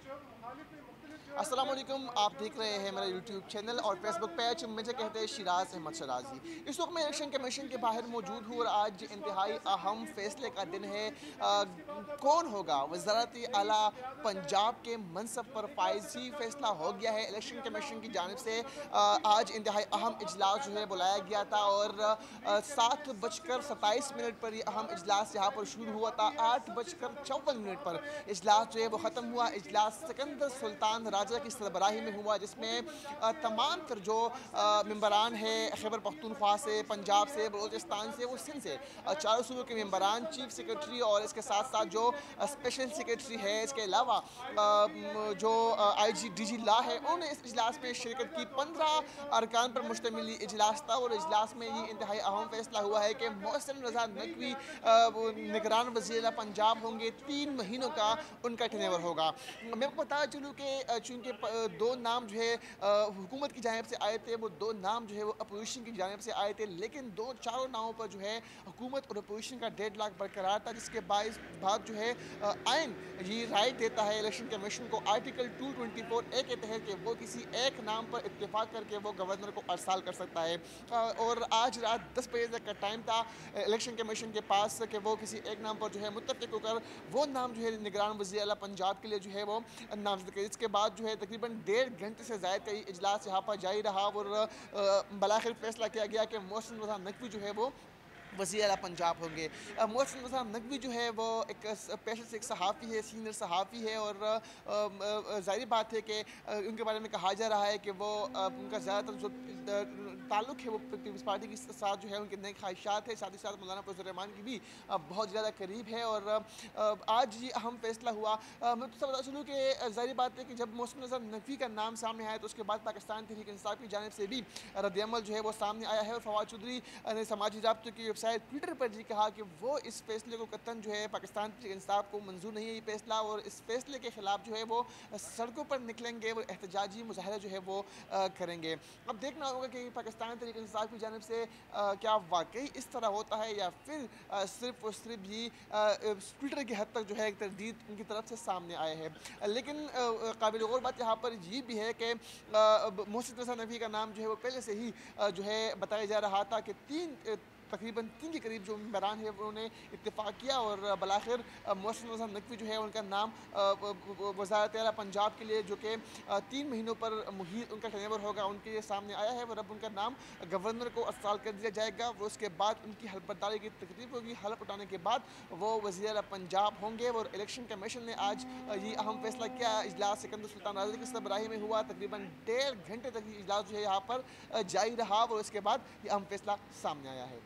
अस्सलाम वालेकुम, आप देख रहे हैं मेरा यूट्यूब चैनल और फेसबुक पेज। मुझे कहते हैं शिराज अहमद शराजी। इस वक्त मैं इलेक्शन कमीशन के बाहर मौजूद हूँ और आज इंतहाई अहम फैसले का दिन है। कौन होगा वज़ारत आला पंजाब के मनसब पर फाइज? ही फैसला हो गया है इलेक्शन कमीशन की जानिब से। आज इंतहाई अहम इजलास जो है बुलाया गया था और 7:27 पर ये अहम इजलास यहाँ पर शुरू हुआ था। 8:54 पर इजलास जो है वो ख़त्म हुआ। इजलास सिकंदर सुल्तान राजा की सरबराही में हुआ, जिसमें तमाम तर जो मेंबरान हैं खैबर पख्तूनख्वा से, पंजाब से, बलूचिस्तान से, वो सिंध से, चारों सूबों के मेंबरान, चीफ सेक्रेटरी और इसके साथ साथ जो स्पेशल सेक्रेटरी है, इसके अलावा जो IG DG ला है, उन्होंने इस इजलास में शिरकत की। 15 अरकान पर मुश्तमिल इजलास था और इजलास में ये इंतहाई अहम फैसला हुआ है कि मोहसिन रज़ा नकवी निगरान वज़ीर पंजाब होंगे। 3 महीनों का उनका टेन्योर होगा। मैं आपको बता चलूँ कि चूँकि दो नाम जो है हुकूमत की जानिब से आए थे, वो दो नाम जो है वो अपोजिशन की जानिब से आए थे, लेकिन चारों नामों पर जो है हुकूमत और अपोजिशन का डेडलॉक बरकरार था, जिसके बाद जो है आइन ये राइट देता है इलेक्शन कमीशन को आर्टिकल 224A के तहत कि वो किसी एक नाम पर इत्तेफाक करके वो गवर्नर को अरसाल कर सकता है। और आज रात 10 बजे तक का टाइम था इलेक्शन कमीशन के पास कि वो किसी एक नाम पर जो है मुत्तफ़िक होकर वो नाम जो है निगरान वज़ीर आला पंजाब के लिए जो है वो नामज़द करे। इसके बाद जो है तकरीबन 1.5 घंटे से ज़ायद का इजलास यहाँ पर जारी रहा और बलाखिर फैसला किया गया कि मोहसिन रज़ा नकवी जो है वो वज़ीर आला पंजाब होंगे। मोहसिन रज़ा नकवी जो है वो एक पेशे से एक सहाफ़ी है, सीनियर सहाफ़ी है और ज़ाहिर बात है कि उनके बारे में कहा जा रहा है कि वो उनका ज़्यादातर जो ताल्लुक़ है वो पीपल्स पार्टी के साथ जो है उनके नए ख्वाहिशात है, साथ ही साथ मौलाना फजल रहमान की भी बहुत ज़्यादा करीब है। और आज ये अहम फैसला हुआ। मैं तो बता चलूँ कि ज़ाहिर बात है कि जब मोहसिन रज़ा नकवी का नाम सामने आया तो उसके बाद पाकिस्तान तहरीक इंसाफ की जानिब से भी रद्द-ए-अमल जो है वो सामने आया है और फवाद चौधरी ने समाजी राब्तों की वेबसाइट ट्विटर पर जी कहा कि वो इस फैसले को कतन जो है पाकिस्तान तहरीक इंसाफ को मंजूर नहीं है ये फैसला, और इस फैसले के ख़िलाफ़ जो है वो सड़कों पर निकलेंगे, वो एहतजाजी मुज़ाहरा जो है वो करेंगे। अब देखना होगा कि पाकिस्तान तहरीक इंसाफ की जानिब से क्या वाकई इस तरह होता है या फिर सिर्फ और सिर्फ ही ट्विटर की हद तक जो है एक तरदीद उनकी तरफ से सामने आए हैं। लेकिन काबिल गौर बात यहाँ पर ये भी है कि मोहसिन रज़ा नकवी का नाम जो है वो पहले से ही जो है बताया जा रहा था कि तकरीबन 3 के करीब जो मेंबरान है उन्होंने इत्तेफाक किया और बलाखिर मोहसिन रज़ा नकवी जो है उनका नाम वज़ारत आला पंजाब के लिए जो कि 3 महीनों पर मुहीत उनका टेन्योर होगा उनके लिए सामने आया है। और अब उनका नाम गवर्नर को अरसाल कर दिया जाएगा। वो उसके बाद उनकी हलफबर्दारी की तकरीब होगी। हलफ उठाने के बाद वो वज़ीर आला पंजाब होंगे। और इलेक्शन कमीशन ने आज ये अहम फैसला किया। इजलास सिकंदर सुल्तान राजा की सरबराही में हुआ। तकरीबन 1.5 घंटे तक ये इजलास जो है यहाँ पर जारी रहा और उसके बाद ये अहम फैसला सामने आया है।